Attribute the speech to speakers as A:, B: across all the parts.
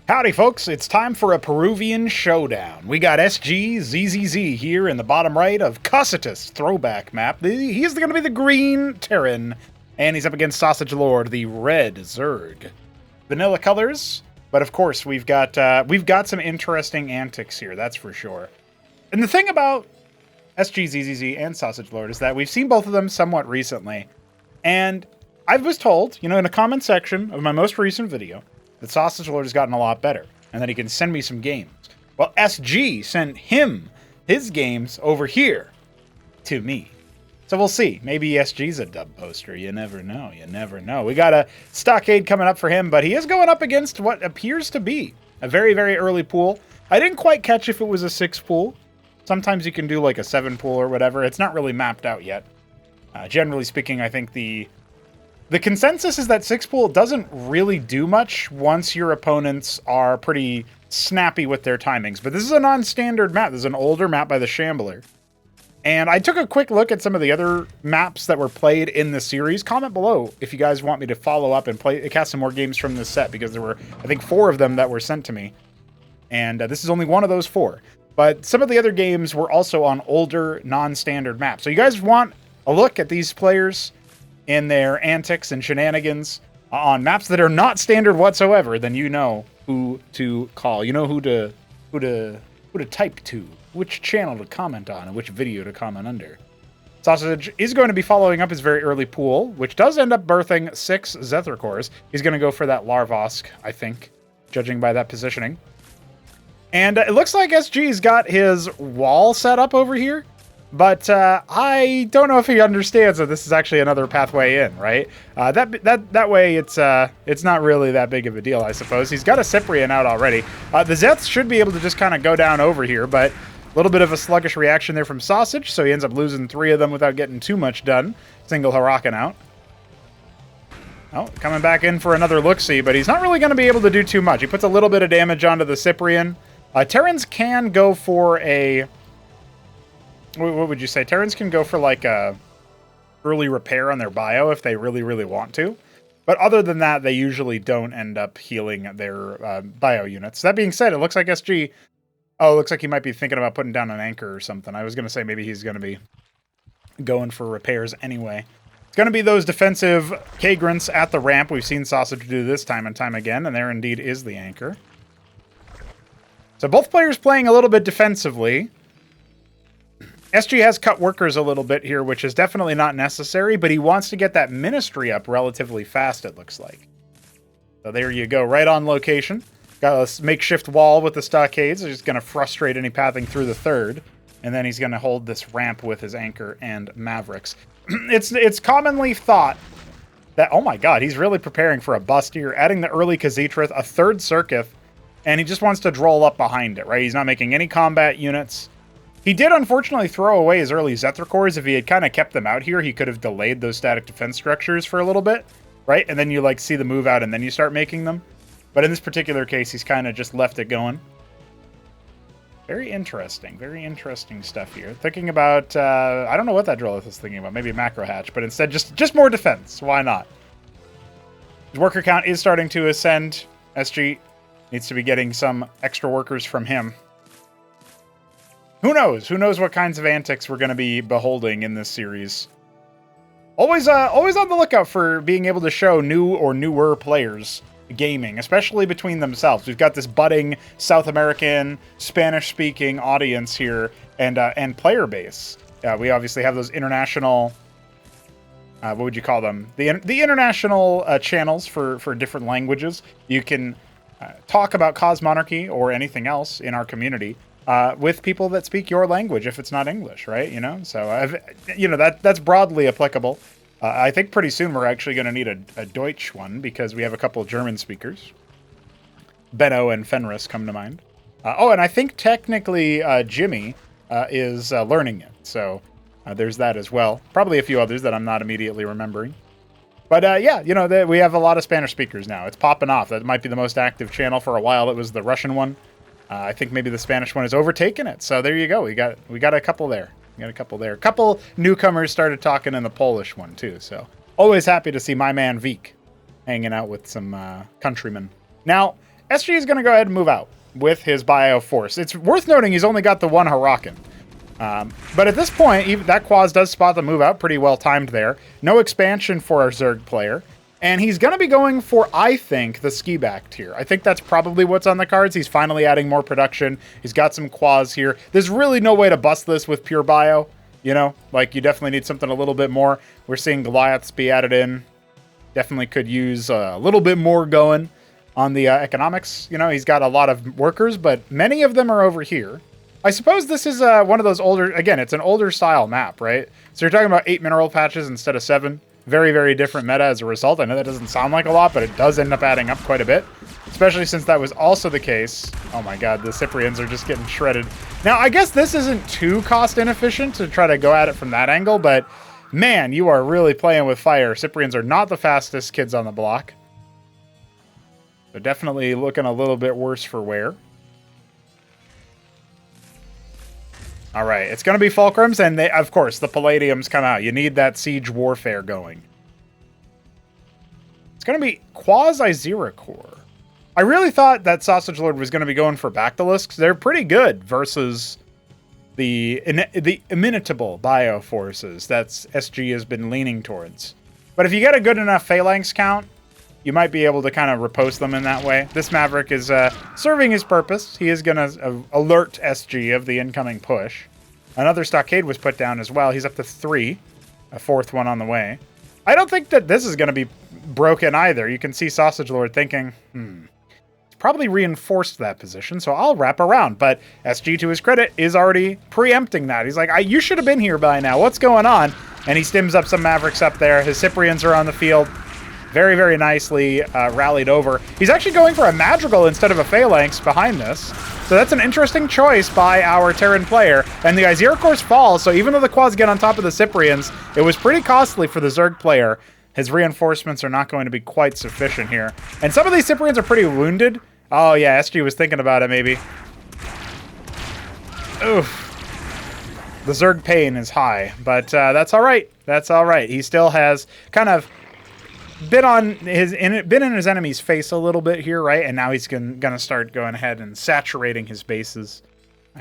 A: Howdy, folks. It's time for a Peruvian showdown. We got SgzzZ here in the bottom right of Cocytus throwback map. He's going to be the green Terran, and he's up against SosijLord, the red Zerg. Vanilla colors, but of course we've got some interesting antics here, that's for sure. And the thing about SgzzZ and SosijLord is that we've seen both of them somewhat recently, and I was told, in a comment section of my most recent video, that SosijLord has gotten a lot better, and that he can send me some games. Well, SG sent him his games over here to me. So we'll see. Maybe SG's a dub poster. You never know. You never know. We got a stockade coming up for him, but he is going up against what appears to be a very, very early pool. I didn't quite catch if it was a 6 pool. Sometimes you can do like a 7 pool or whatever. It's not really mapped out yet. Generally speaking, I think the consensus is that 6 pool doesn't really do much once your opponents are pretty snappy with their timings. But this is a non-standard map. This is an older map by the Shambler. And I took a quick look at some of the other maps that were played in the series. Comment below if you guys want me to follow up and cast some more games from this set, because there were, I think, 4 of them that were sent to me. And this is only one of those 4. But some of the other games were also on older, non-standard maps. So you guys want a look at these players in their antics and shenanigans on maps that are not standard whatsoever, then you know who to call. You know who to type to, which channel to comment on, and which video to comment under. Sausage is going to be following up his very early pool, which does end up birthing 6 Zethra cores. He's going to go for that Larvosk, I think, judging by that positioning. And it looks like SG's got his wall set up over here. But I don't know if he understands that this is actually another pathway in, right? That way it's not really that big of a deal, I suppose. He's got a Cyprian out already. The Zeths should be able to just kind of go down over here, but a little bit of a sluggish reaction there from Sausage, so he ends up losing 3 of them without getting too much done. Single Huracan out. Oh, coming back in for another look-see, but he's not really going to be able to do too much. He puts a little bit of damage onto the Cyprian. Terrans can go for a... What would you say? Terrans can go for like a early repair on their bio if they really, really want to. But other than that, they usually don't end up healing their bio units. That being said, it looks like SG... Oh, it looks like he might be thinking about putting down an anchor or something. I was going to say maybe he's going to be going for repairs anyway. It's going to be those defensive Kagrants at the ramp. We've seen Sausage do this time and time again, and there indeed is the anchor. So both players playing a little bit defensively. SG has cut workers a little bit here, which is definitely not necessary, but he wants to get that ministry up relatively fast, it looks like. So there you go, right on location. Got a makeshift wall with the stockades. He's going to frustrate any pathing through the 3rd, and then he's going to hold this ramp with his anchor and Mavericks. It's commonly thought that, oh my god, he's really preparing for a bust here, adding the early Cocytus, a 3rd Circuith, and he just wants to droll up behind it, right? He's not making any combat units. He did, unfortunately, throw away his early Zethra cores. If he had kind of kept them out here, he could have delayed those static defense structures for a little bit, right? And then you, like, see the move out, and then you start making them. But in this particular case, he's kind of just left it going. Very interesting stuff here. Thinking about, I don't know what that Drillith is thinking about. Maybe a macro hatch, but instead just more defense. Why not? His worker count is starting to ascend. SG needs to be getting some extra workers from him. Who knows? Who knows what kinds of antics we're going to be beholding in this series. Always on the lookout for being able to show new or newer players gaming, especially between themselves. We've got this budding South American, Spanish-speaking audience here and player base. We obviously have those international... what would you call them? The international channels for different languages. You can talk about Cosmonarchy or anything else in our community. With people that speak your language, if it's not English, right? So that's broadly applicable. I think pretty soon we're actually going to need a Deutsch one, because we have a couple of German speakers. Benno and Fenris come to mind. And I think technically Jimmy is learning it, so there's that as well. Probably a few others that I'm not immediately remembering. But we have a lot of Spanish speakers now. It's popping off. That might be the most active channel. For a while it was the Russian one. I think maybe the Spanish one has overtaken it. So there you go. We got a couple there. A couple newcomers started talking in the Polish one too. So always happy to see my man Vic hanging out with some countrymen. Now, SG is going to go ahead and move out with his Bio Force. It's worth noting he's only got the one Huracan. But at this point, even that Quaz does spot the move out pretty well timed there. No expansion for our Zerg player. And he's going to be going for, I think, the ski back tier. I think that's probably what's on the cards. He's finally adding more production. He's got some Quaz here. There's really no way to bust this with pure bio. You know, like you definitely need something a little bit more. We're seeing Goliaths be added in. Definitely could use a little bit more going on the economics. You know, he's got a lot of workers, but many of them are over here. I suppose this is one of those older, again, it's an older style map, right? So you're talking about 8 mineral patches instead of 7. Very, very different meta as a result. I know that doesn't sound like a lot, but it does end up adding up quite a bit. Especially since that was also the case. Oh my god, the Cyprians are just getting shredded. Now, I guess this isn't too cost inefficient to try to go at it from that angle, but man, you are really playing with fire. Cyprians are not the fastest kids on the block. They're definitely looking a little bit worse for wear. All right, it's going to be Fulcrums, and they, of course, the Palladiums come out. You need that siege warfare going. It's going to be Quasi-Zeracore. I really thought that SosijLord was going to be going for Bactylisks. They're pretty good versus the imitable bio forces that SG has been leaning towards. But if you get a good enough Phalanx count, you might be able to kind of riposte them in that way. This Maverick is serving his purpose. He is going to alert SG of the incoming push. Another Stockade was put down as well. He's up to 3. A 4th one on the way. I don't think that this is going to be broken either. You can see SosijLord thinking, it's probably reinforced that position, so I'll wrap around. But SG, to his credit, is already preempting that. He's like, you should have been here by now. What's going on? And he stims up some Mavericks up there. His Cyprians are on the field. Very, very nicely rallied over. He's actually going for a Madrigal instead of a Phalanx behind this. So that's an interesting choice by our Terran player. And the Zeracore's fall, so even though the Quads get on top of the Cyprians, it was pretty costly for the Zerg player. His reinforcements are not going to be quite sufficient here. And some of these Cyprians are pretty wounded. Oh yeah, SG was thinking about it maybe. Oof. The Zerg pain is high, but that's all right. That's all right. He still has kind of been in his enemy's face a little bit here, right? And now he's gonna start going ahead and saturating his bases,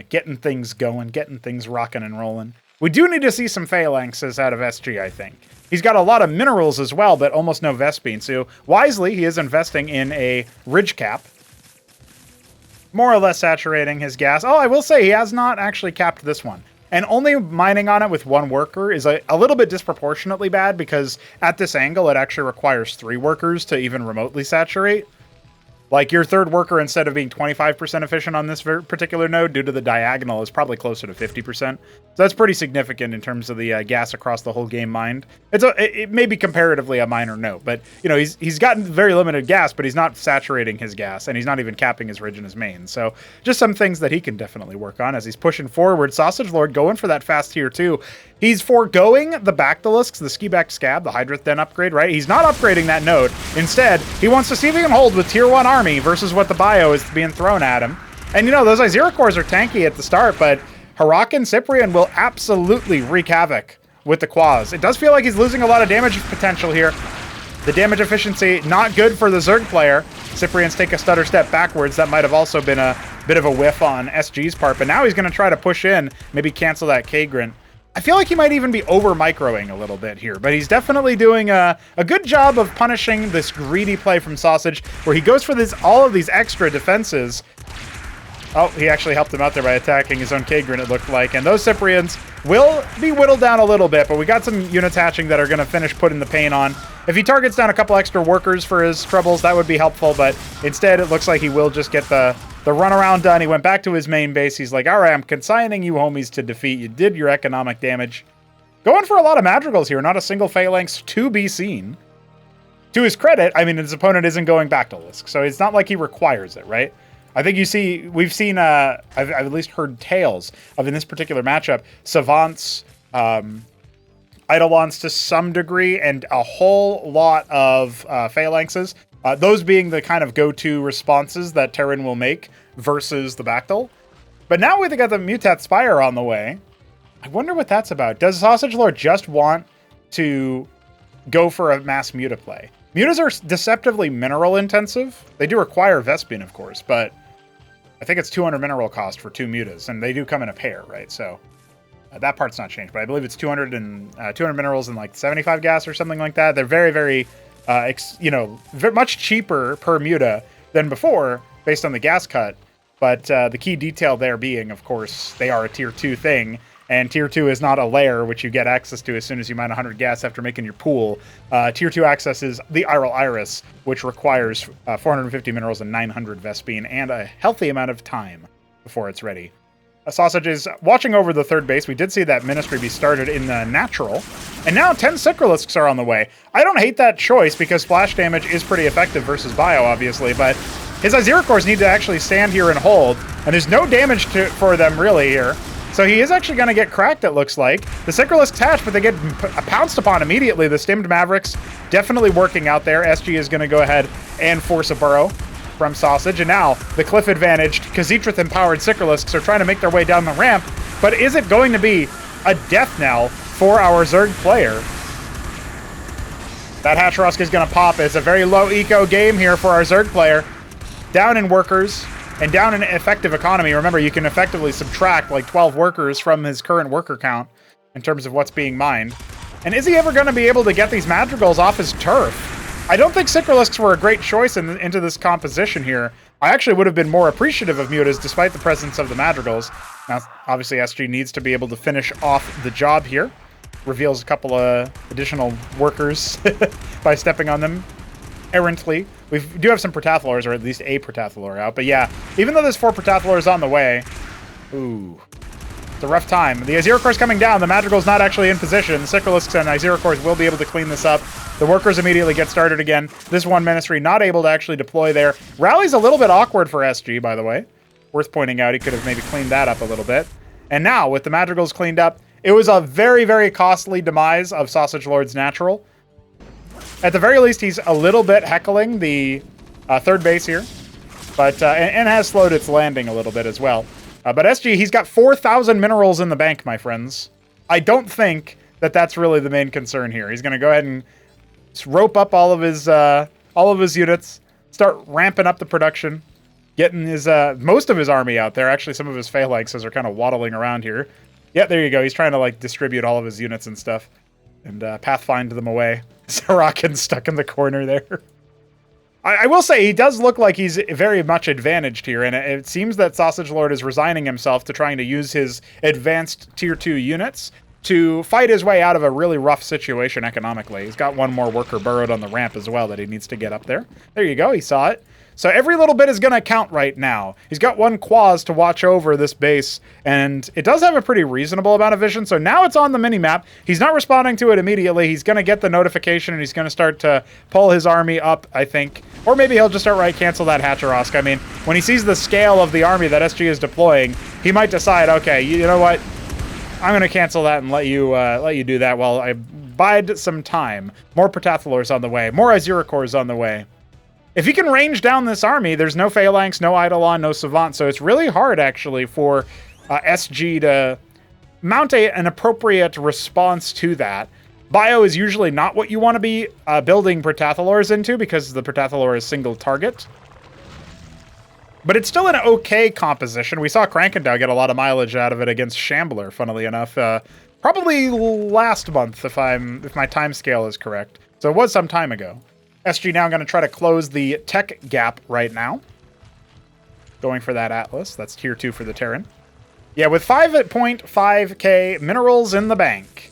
A: getting things going, getting things rocking and rolling. We do need to see some Phalanxes out of SG, I think. He's got a lot of minerals as well, but almost no Vespine. So wisely, he is investing in a Ridge Cap, more or less saturating his gas. Oh, I will say he has not actually capped this one. And only mining on it with 1 worker is a little bit disproportionately bad because at this angle, it actually requires 3 workers to even remotely saturate. Like your 3rd worker, instead of being 25% efficient on this particular node due to the diagonal, is probably closer to 50%. So that's pretty significant in terms of the gas across the whole game mined. It may be comparatively a minor note, but you know he's gotten very limited gas, but he's not saturating his gas, and he's not even capping his ridge and his main. So just some things that he can definitely work on as he's pushing forward. SosijLord going for that fast tier 2. He's foregoing the Bactylisks, the Ski Back Scab, the Hydrith Den upgrade, right? He's not upgrading that node. Instead, he wants to see if he can hold with tier 1 army versus what the bio is being thrown at him. And you know, those Zeracores are tanky at the start, but Huracan Cyprian will absolutely wreak havoc with the Quaz. It does feel like he's losing a lot of damage potential here. The damage efficiency, not good for the Zerg player. Cyprians take a stutter step backwards. That might have also been a bit of a whiff on SG's part, but now he's going to try to push in, maybe cancel that K-Grint. I feel like he might even be over-microing a little bit here, but he's definitely doing a good job of punishing this greedy play from Sausage, where he goes for all of these extra defenses. Oh, he actually helped him out there by attacking his own K-Grin, it looked like. And those Cyprians will be whittled down a little bit, but we got some units hatching that are going to finish putting the pain on. If he targets down a couple extra workers for his troubles, that would be helpful, but instead it looks like he will just get the runaround done. He went back to his main base. He's like, all right, I'm consigning you homies to defeat. You did your economic damage. Going for a lot of Madrigals here, not a single Phalanx to be seen. To his credit, I mean, his opponent isn't going Bactylisk, so it's not like he requires it, right? I think we've seen, I've at least heard tales of, in this particular matchup, Savants, Eidolons to some degree, and a whole lot of Phalanxes. Those being the kind of go-to responses that Terran will make versus the Bactyl. But now we've got the Mutat Spire on the way. I wonder what that's about. Does SosijLord just want to go for a mass Mutaplay? Mutas are deceptively mineral intensive. They do require Vespene, of course, but I think it's 200 mineral cost for 2 mutas, and they do come in a pair, right? So that part's not changed, but I believe it's 200 minerals and like 75 gas or something like that. They're very, very, much cheaper per muta than before based on the gas cut. But the key detail there being, of course, they are a tier 2 thing, and tier 2 is not a lair, which you get access to as soon as you mine 100 gas after making your pool. Tier 2 access is the Iral Iris, which requires 450 minerals and 900 Vespene, and a healthy amount of time before it's ready. Sausage is watching over the third base. We did see that ministry be started in the natural, and now 10 Sycralisks are on the way. I don't hate that choice because splash damage is pretty effective versus bio, obviously, but his Aziricores need to actually stand here and hold, and there's no damage for them really here. So he is actually going to get cracked, it looks like. The Sycralisks hatch, but they get pounced upon immediately. The Stimmed Mavericks definitely working out there. SG is going to go ahead and force a burrow from Sausage, and now the cliff-advantaged Khaz'Trith-empowered Sycralisks are trying to make their way down the ramp, but is it going to be a death knell for our Zerg player? That Hachorask is going to pop. It's a very low eco game here for our Zerg player. Down in workers and down in effective economy. Remember, you can effectively subtract like 12 workers from his current worker count in terms of what's being mined. And is he ever going to be able to get these madrigals off his turf? I don't think Sycralisks were a great choice into this composition here. I actually would have been more appreciative of mutas despite the presence of the madrigals. Now, obviously, SG needs to be able to finish off the job here. Reveals a couple of additional workers by stepping on them errantly. We do have some Protathlors, or at least a Protathlor out. But yeah, even though there's 4 Protathlors on the way, ooh, it's a rough time. The Aziricore's coming down. The Madrigal's not actually in position. The Sycralisks and Aziricores will be able to clean this up. The workers immediately get started again. This one Ministry not able to actually deploy there. Rally's a little bit awkward for SG, by the way. Worth pointing out, he could have maybe cleaned that up a little bit. And now, with the Madrigals cleaned up, it was a very, very costly demise of SosijLord's Natural. At the very least, he's a little bit heckling the third base here, but and has slowed its landing a little bit as well. But SG, he's got 4,000 minerals in the bank, my friends. I don't think that that's really the main concern here. He's going to go ahead and rope up all of his units, start ramping up the production, getting his most of his army out there. Actually, some of his phalanxes are kind of waddling around here. Yeah, there you go. He's trying to like distribute all of his units and stuff, and pathfind them away. Sarakin's stuck in the corner there. I will say he does look like he's very much advantaged here, and it seems that SosijLord is resigning himself to trying to use his advanced tier 2 units to fight his way out of a really rough situation economically. He's got one more worker burrowed on the ramp as well that he needs to get up there. There you go, he saw it. So every little bit is going to count right now. He's got one Quaz to watch over this base, and it does have a pretty reasonable amount of vision, so now it's on the mini-map. He's not responding to it immediately. He's going to get the notification, and he's going to start to pull his army up, I think. Or maybe he'll just outright cancel that Hachorask. I mean, when he sees the scale of the army that SG is deploying, he might decide, okay, you know what? I'm going to cancel that and let you do that while I bide some time. More Protathlors on the way. More Aziricores on the way. If he can range down this army, there's no Phalanx, no Eidolon, no Savant, so it's really hard, actually, for SG to mount an appropriate response to that. Bio is usually not what you want to be building Protathlors into, because the Protathlor is single target. But it's still an okay composition. We saw Krankendow get a lot of mileage out of it against Shambler, funnily enough. Probably last month, if my time scale is correct. So it was some time ago. SG now going to try to close the tech gap right now. Going for that Atlas. That's tier 2 for the Terran. Yeah, with 5.5k minerals in the bank.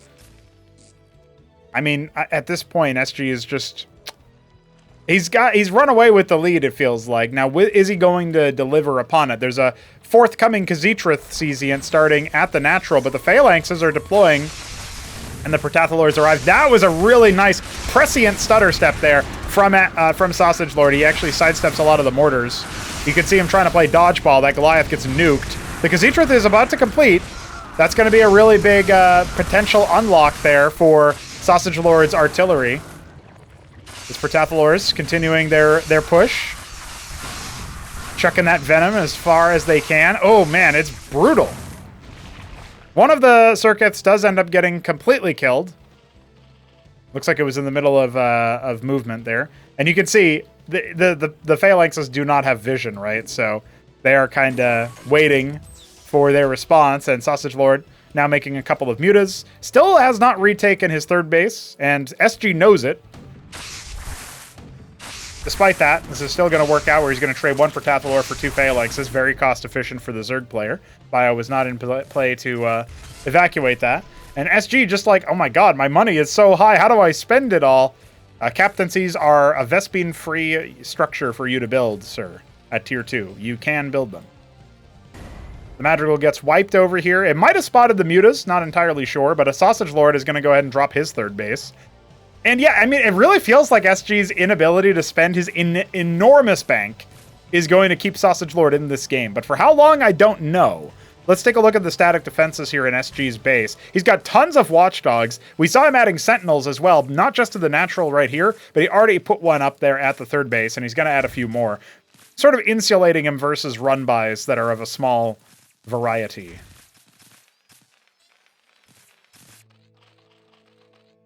A: I mean, at this point, SG is just... He's run away with the lead, it feels like. Now, is he going to deliver upon it? There's a forthcoming Khaz'Trith Cesiant starting at the natural, but the Phalanxes are deploying, and the Protathlors arrive. That was a really nice prescient stutter step there from SosijLord. He actually sidesteps a lot of the mortars. You can see him trying to play dodgeball. That Goliath gets nuked. The Khaz'Trith is about to complete. That's going to be a really big potential unlock there for SosijLord's artillery. This Protathlors continuing their push. Chucking that venom as far as they can. Oh man, it's brutal. One of the circuits does end up getting completely killed. Looks like it was in the middle of movement there. And you can see the phalanxes do not have vision, right? So they are kind of waiting for their response. And SosijLord now making a couple of mutas. Still has not retaken his third base, and SG knows it. Despite that, this is still going to work out where he's going to trade one Protathalor for two phalanxes. Very cost efficient for the Zerg player. Bio was not in play to evacuate that. And SG just like, oh my god, my money is so high. How do I spend it all? Captaincies are a Vespene-free structure for you to build, sir, at Tier 2. You can build them. The Madrigal gets wiped over here. It might have spotted the mutas, not entirely sure, but a SosijLord is going to go ahead and drop his third base. And yeah, I mean, it really feels like SG's inability to spend his enormous bank is going to keep SosijLord in this game. But for how long, I don't know. Let's take a look at the static defenses here in SG's base. He's got tons of watchdogs. We saw him adding sentinels as well, not just to the natural right here, but he already put one up there at the third base, and he's going to add a few more. Sort of insulating him versus run-bys that are of a small variety.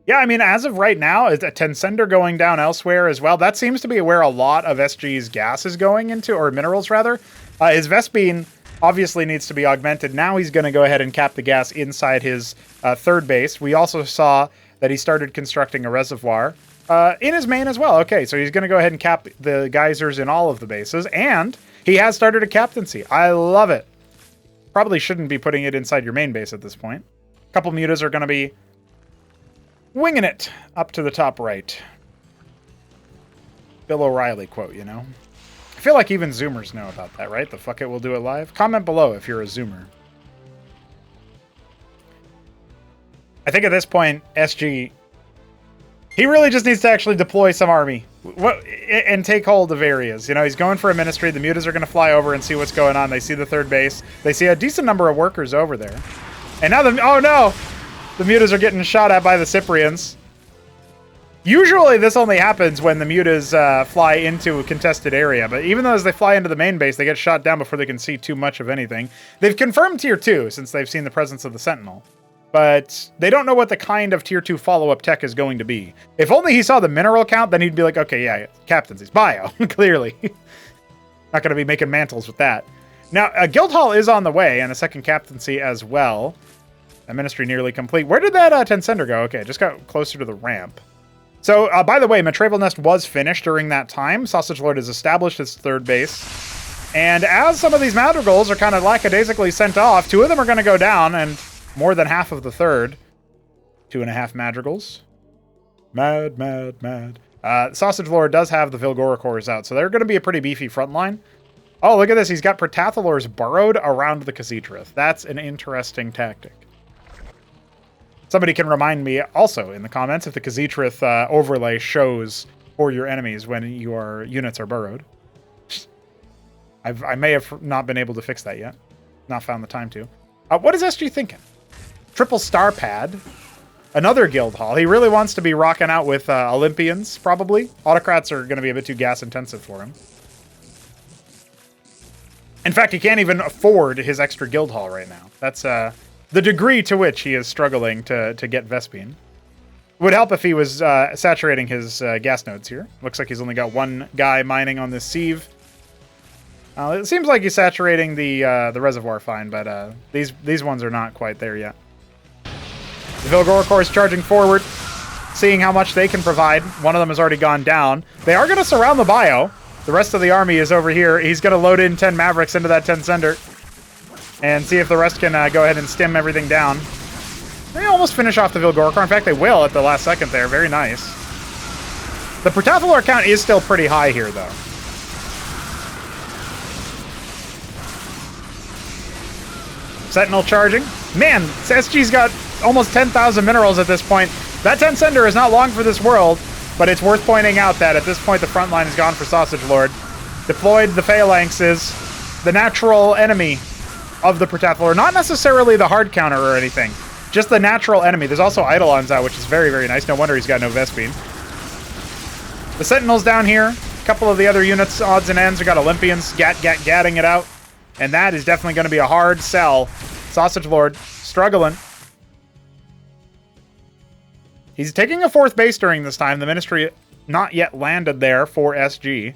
A: Yeah, I mean, as of right now, is a Tensender going down elsewhere as well? That seems to be where a lot of SG's gas is going into, or minerals rather. His Vespene obviously needs to be augmented. Now he's going to go ahead and cap the gas inside his third base. We also saw that he started constructing a reservoir in his main as well. Okay, so he's going to go ahead and cap the geysers in all of the bases, and he has started a captaincy. I love it. Probably shouldn't be putting it inside your main base at this point. A couple mutas are going to be winging it up to the top right. Bill O'Reilly quote, you know? I feel like even Zoomers know about that, right? The fuck it, we'll do it live. Comment below if you're a Zoomer. I think at this point, SG, he really just needs to actually deploy some army and take hold of areas. You know, he's going for a ministry. The mutas are going to fly over and see what's going on. They see the third base. They see a decent number of workers over there. And now oh no! The mutas are getting shot at by the Cyprians. Usually this only happens when the mutas fly into a contested area, but even though as they fly into the main base, they get shot down before they can see too much of anything. They've confirmed Tier 2 since they've seen the presence of the Sentinel, but they don't know what the kind of Tier 2 follow-up tech is going to be. If only he saw the mineral count, then he'd be like, okay, yeah, captains, he's bio, clearly. Not going to be making mantles with that. Now, a Guildhall is on the way, and a second captaincy as well. That ministry nearly complete. Where did that Tensender go? Okay, just got closer to the ramp. So, by the way, Matraval Nest was finished during that time. SosijLord has established his third base. And as some of these Madrigals are kind of lackadaisically sent off, two of them are going to go down, and more than half of the third. 2.5 Madrigals. Mad. SosijLord does have the Vilgoricors out, so they're going to be a pretty beefy front line. Oh, look at this. He's got Protathalors burrowed around the Cocytus. That's an interesting tactic. Somebody can remind me also in the comments if the Cocytus overlay shows for your enemies when your units are burrowed. I may have not been able to fix that yet. Not found the time to. What is SG thinking? Triple star pad. Another guild hall. He really wants to be rocking out with Olympians, probably. Autocrats are going to be a bit too gas intensive for him. In fact, he can't even afford his extra guild hall right now. That's the degree to which he is struggling to get Vespene. Would help if he was saturating his gas nodes here. Looks like he's only got one guy mining on this sieve. It seems like he's saturating the reservoir fine, but these ones are not quite there yet. The Vilgoricor is charging forward, seeing how much they can provide. One of them has already gone down. They are going to surround the bio. The rest of the army is over here. He's going to load in 10 Mavericks into that Tensender and see if the rest can go ahead and stem everything down. They almost finish off the Vilgoricor. In fact, they will at the last second there. Very nice. The Protathalor count is still pretty high here, though. Sentinel charging. Man, SG's got almost 10,000 minerals at this point. That Tensender is not long for this world, but it's worth pointing out that at this point the front line is gone for SosijLord. Deployed the Phalanxes, the natural enemy of the Protathalor. Not necessarily the hard counter or anything, just the natural enemy. There's also Eidolons out, which is very, very nice. No wonder he's got no Vespene. The Sentinels down here. A couple of the other units, odds and ends. We got Olympians gatting it out. And that is definitely going to be a hard sell. SosijLord struggling. He's taking a 4th base during this time. The Ministry not yet landed there for SG.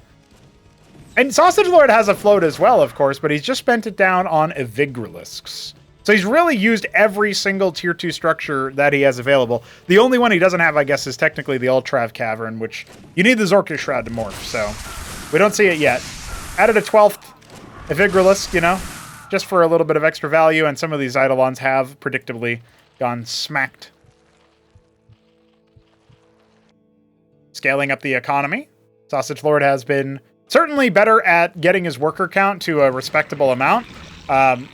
A: And SosijLord has a float as well, of course, but he's just spent it down on Evigralisks. So he's really used every single tier 2 structure that he has available. The only one he doesn't have, I guess, is technically the Ultrav Cavern, which you need the Zorka Shroud to morph, so we don't see it yet. Added a 12th Evigralisk, you know, just for a little bit of extra value, and some of these Eidolons have predictably gone smacked. Scaling up the economy. SosijLord has been certainly better at getting his worker count to a respectable amount.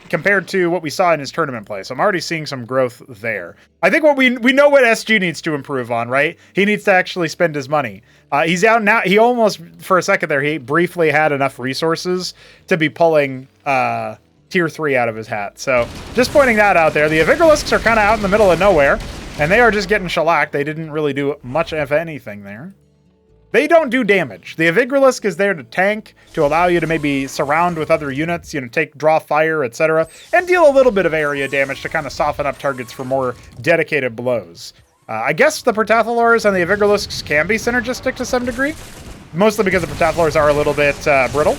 A: Compared to what we saw in his tournament play. So I'm already seeing some growth there. I think what we know what SG needs to improve on, right? He needs to actually spend his money. He's out now. He almost, for a second there, he briefly had enough resources to be pulling tier 3 out of his hat. So just pointing that out there. The Evigralisks are kind of out in the middle of nowhere, and they are just getting shellacked. They didn't really do much of anything there. They don't do damage. The Evigralisk is there to tank, to allow you to maybe surround with other units, you know, draw fire, etc., and deal a little bit of area damage to kind of soften up targets for more dedicated blows. I guess the Protathalors and the Evigralisks can be synergistic to some degree, mostly because the Protathalors are a little bit brittle.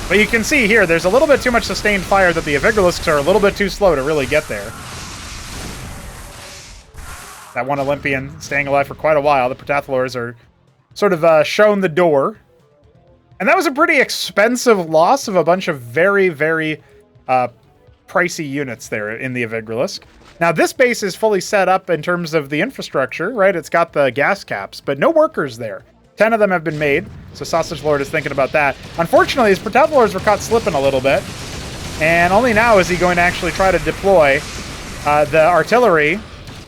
A: But you can see here, there's a little bit too much sustained fire that the Evigralisks are a little bit too slow to really get there. That one Olympian staying alive for quite a while. The Protathalors are sort of shown the door. And that was a pretty expensive loss of a bunch of very, very pricey units there in the Evigralisk. Now, this base is fully set up in terms of the infrastructure, right? It's got the gas caps, but no workers there. 10 of them have been made, so SosijLord is thinking about that. Unfortunately, his Protathalors were caught slipping a little bit. And only now is he going to actually try to deploy the artillery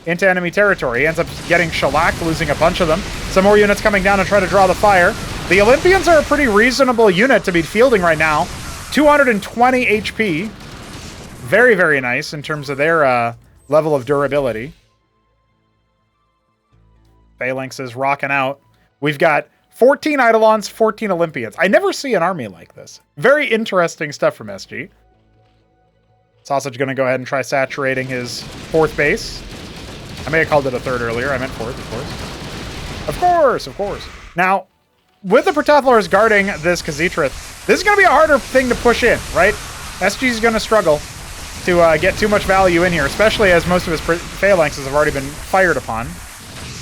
A: into enemy territory. He ends up getting shellacked, losing a bunch of them. Some more units coming down to try to draw the fire. The Olympians are a pretty reasonable unit to be fielding right now. 220 HP. Very, very nice in terms of their level of durability. Phalanx is rocking out. We've got 14 Eidolons, 14 Olympians. I never see an army like this. Very interesting stuff from SG. Sausage going to go ahead and try saturating his 4th base. I may have called it a 3rd earlier. I meant 4th, of course. Of course, of course. Now, with the Protathalors guarding this Cocytus, this is going to be a harder thing to push in, right? SG is going to struggle to get too much value in here, especially as most of his phalanxes have already been fired upon.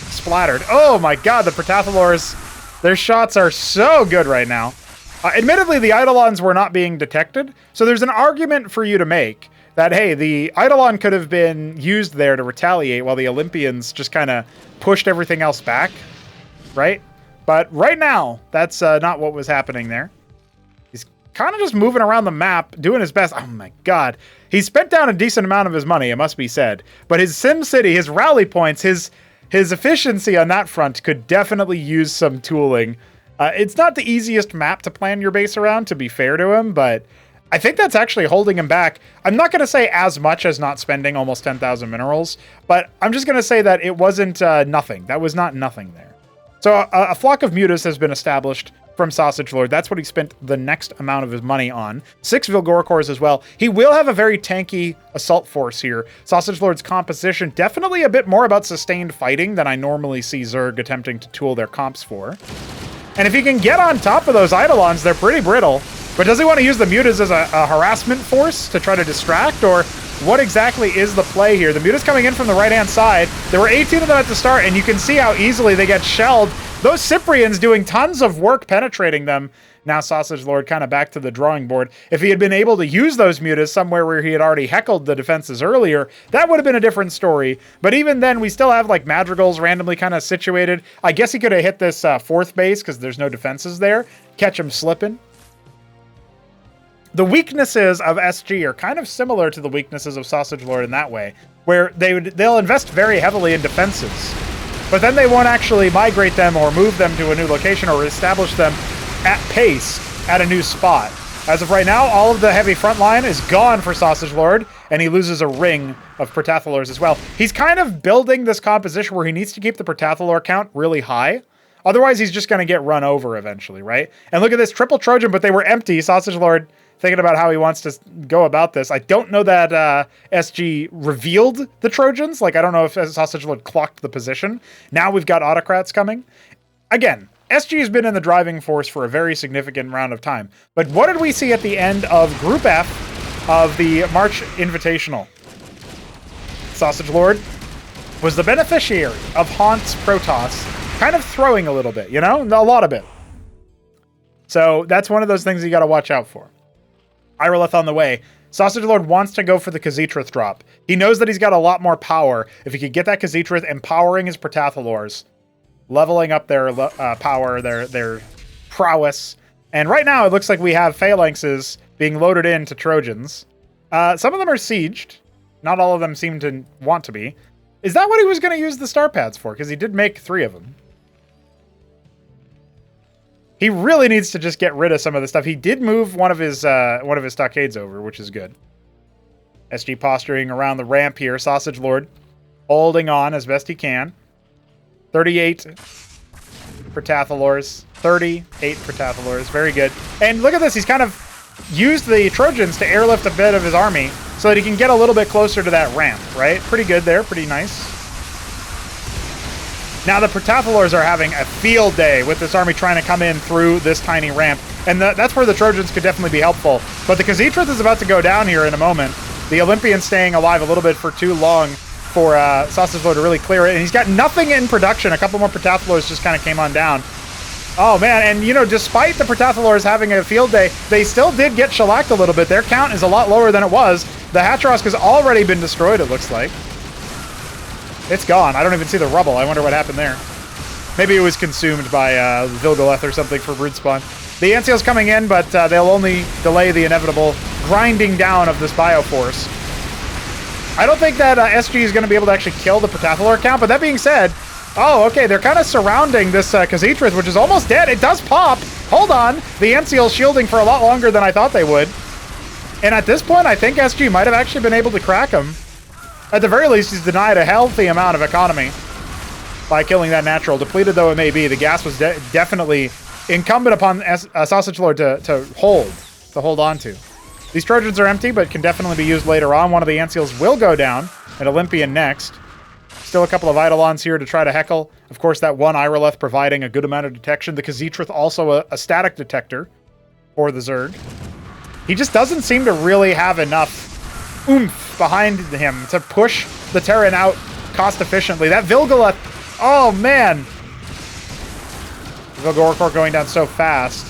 A: Splattered. Oh my god, the Protathalors, their shots are so good right now. Admittedly, the Eidolons were not being detected, so there's an argument for you to make that, hey, the Eidolon could have been used there to retaliate while the Olympians just kind of pushed everything else back, right? But right now, that's not what was happening there. He's kind of just moving around the map, doing his best. Oh my god. He spent down a decent amount of his money, it must be said. But his SimCity, his rally points, his efficiency on that front could definitely use some tooling. It's not the easiest map to plan your base around, to be fair to him, but I think that's actually holding him back. I'm not going to say as much as not spending almost 10,000 minerals, but I'm just going to say that it wasn't nothing. That was not nothing there. So a flock of mutas has been established from SosijLord. That's what he spent the next amount of his money on. 6 Vilgorcors as well. He will have a very tanky assault force here. SosijLord's composition, definitely a bit more about sustained fighting than I normally see Zerg attempting to tool their comps for. And if he can get on top of those Eidolons, they're pretty brittle. But does he want to use the mutas as a harassment force to try to distract? Or what exactly is the play here? The mutas coming in from the right-hand side. There were 18 of them at the start, and you can see how easily they get shelled. Those Cyprians doing tons of work penetrating them. Now SosijLord kind of back to the drawing board. If he had been able to use those mutas somewhere where he had already heckled the defenses earlier, that would have been a different story. But even then, we still have like madrigals randomly kind of situated. I guess he could have hit this 4th base because there's no defenses there. Catch him slipping. The weaknesses of SG are kind of similar to the weaknesses of SosijLord in that way, where they'll invest very heavily in defenses, but then they won't actually migrate them or move them to a new location or establish them at pace at a new spot. As of right now, all of the heavy front line is gone for SosijLord, and he loses a ring of Protathalors as well. He's kind of building this composition where he needs to keep the Protathalor count really high. Otherwise, he's just going to get run over eventually, right? And look at this, triple Trojan, but they were empty. SosijLord thinking about how he wants to go about this. I don't know that SG revealed the Trojans. Like, I don't know if SosijLord clocked the position. Now we've got autocrats coming. Again, SG has been in the driving force for a very significant round of time. But what did we see at the end of Group F of the March Invitational? SosijLord was the beneficiary of Haunt's Protoss kind of throwing a little bit, you know? A lot of it. So that's one of those things you got to watch out for. Irileth on the way. SosijLord wants to go for the Cocytus drop. He knows that he's got a lot more power. If he could get that Cocytus, empowering his Protathalors, leveling up their power, their prowess. And right now, it looks like we have Phalanxes being loaded into Trojans. Some of them are sieged. Not all of them seem to want to be. Is that what he was going to use the star pads for? Because he did make 3 of them. He really needs to just get rid of some of the stuff. He did move one of his stockades over, which is good. SG posturing around the ramp here. SosijLord holding on as best he can. 38 Protathalors. 38 Protathalors. Very good. And look at this. He's kind of used the Trojans to airlift a bit of his army so that he can get a little bit closer to that ramp, right? Pretty good there. Pretty nice. Now the Protathalors are having a field day with this army trying to come in through this tiny ramp. And that's where the Trojans could definitely be helpful. But the Cocytus is about to go down here in a moment. The Olympian staying alive a little bit for too long for SosijLord to really clear it. And he's got nothing in production. A couple more Protathalors just kind of came on down. Oh, man. And, you know, despite the Protathalors having a field day, they still did get shellacked a little bit. Their count is a lot lower than it was. The Hatrosk has already been destroyed, it looks like. It's gone. I don't even see the rubble. I wonder what happened there. Maybe it was consumed by Vilgaleth or something for brood spawn. The Antseal's coming in, but they'll only delay the inevitable grinding down of this Bioforce. I don't think that SG is going to be able to actually kill the Protathalor count, but that being said, oh, okay, they're kind of surrounding this Cocytus, which is almost dead. It does pop. Hold on. The Antseal's shielding for a lot longer than I thought they would. And at this point, I think SG might have actually been able to crack him. At the very least, he's denied a healthy amount of economy by killing that natural. Depleted though it may be, the gas was definitely incumbent upon SosijLord to hold on to. These Trojans are empty, but can definitely be used later on. One of the Antseals will go down, at Olympian next. Still a couple of Eidolons here to try to heckle. Of course, that one Irileth providing a good amount of detection. The Cocytus also a static detector for the Zerg. He just doesn't seem to really have enough oomph behind him to push the Terran out cost efficiently. That Vilgaleth, oh man! Vilgorkor going down so fast.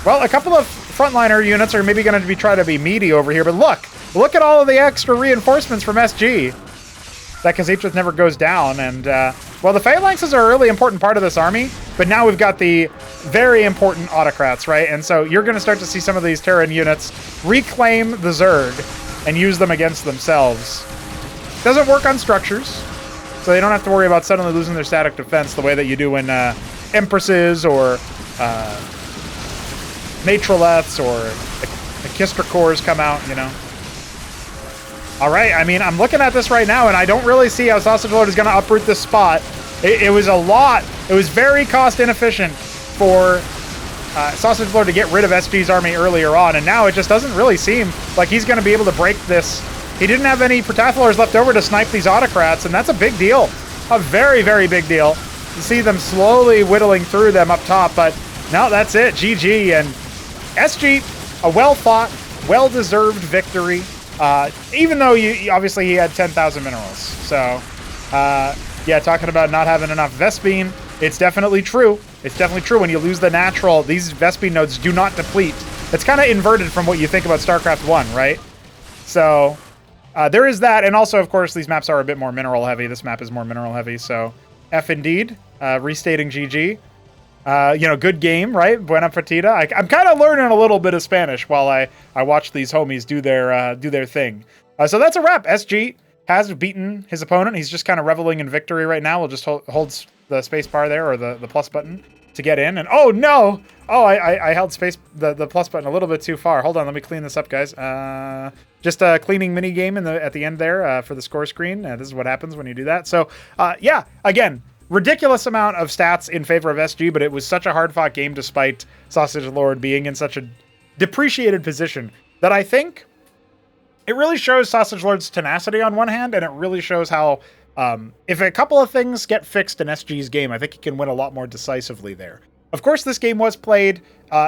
A: Well, a couple of frontliner units are maybe going to try to be meaty over here, but look at all of the extra reinforcements from SG. That Cocytus never goes down, and well, the Phalanxes are a really important part of this army, but now we've got the very important autocrats, right? And so you're going to start to see some of these Terran units reclaim the Zerg and use them against themselves. Doesn't work on structures, so they don't have to worry about suddenly losing their static defense the way that you do when Empresses or Matroleths or the Kistra cores come out, you know. All right, I mean, I'm looking at this right now, and I don't really see how SosijLord is going to uproot this spot. It was a lot. It was very cost inefficient for SosijLord to get rid of SG's army earlier on, and now it just doesn't really seem like he's going to be able to break this. He didn't have any Protathalors left over to snipe these autocrats, and that's a big deal. A very, very big deal to see them slowly whittling through them up top, but no, that's it. GG, and SG, a well-fought, well-deserved victory. Even though obviously he had 10,000 minerals. So, yeah, talking about not having enough Vespene, it's definitely true. It's definitely true. When you lose the natural, these Vespene nodes do not deplete. It's kind of inverted from what you think about StarCraft 1, right? So, there is that. And also, of course, these maps are a bit more mineral heavy. This map is more mineral heavy. So, F indeed. Restating GG. You know, good game, right? Buena partida. I'm kind of learning a little bit of Spanish while I watch these homies do their thing. So that's a wrap. SG has beaten his opponent. He's just kind of reveling in victory right now. We'll just hold the space bar there, or the plus button to get in. And oh no! Oh, I held the plus button a little bit too far. Hold on, let me clean this up, guys. Just a cleaning mini game at the end there for the score screen. This is what happens when you do that. So yeah, again. Ridiculous amount of stats in favor of SG, but it was such a hard-fought game despite SosijLord being in such a depreciated position that I think it really shows SosijLord's tenacity on one hand, and it really shows how if a couple of things get fixed in SG's game, I think he can win a lot more decisively there. Of course, this game was played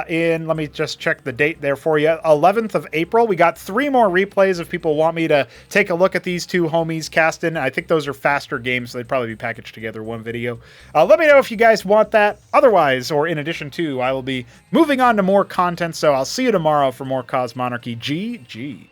A: in, let me just check the date there for you, 11th of April. We got 3 more replays if people want me to take a look at these two homies cast in. I think those are faster games, so they'd probably be packaged together one video. Let me know if you guys want that. Otherwise, or in addition to, I will be moving on to more content, so I'll see you tomorrow for more Cosmonarchy. GG.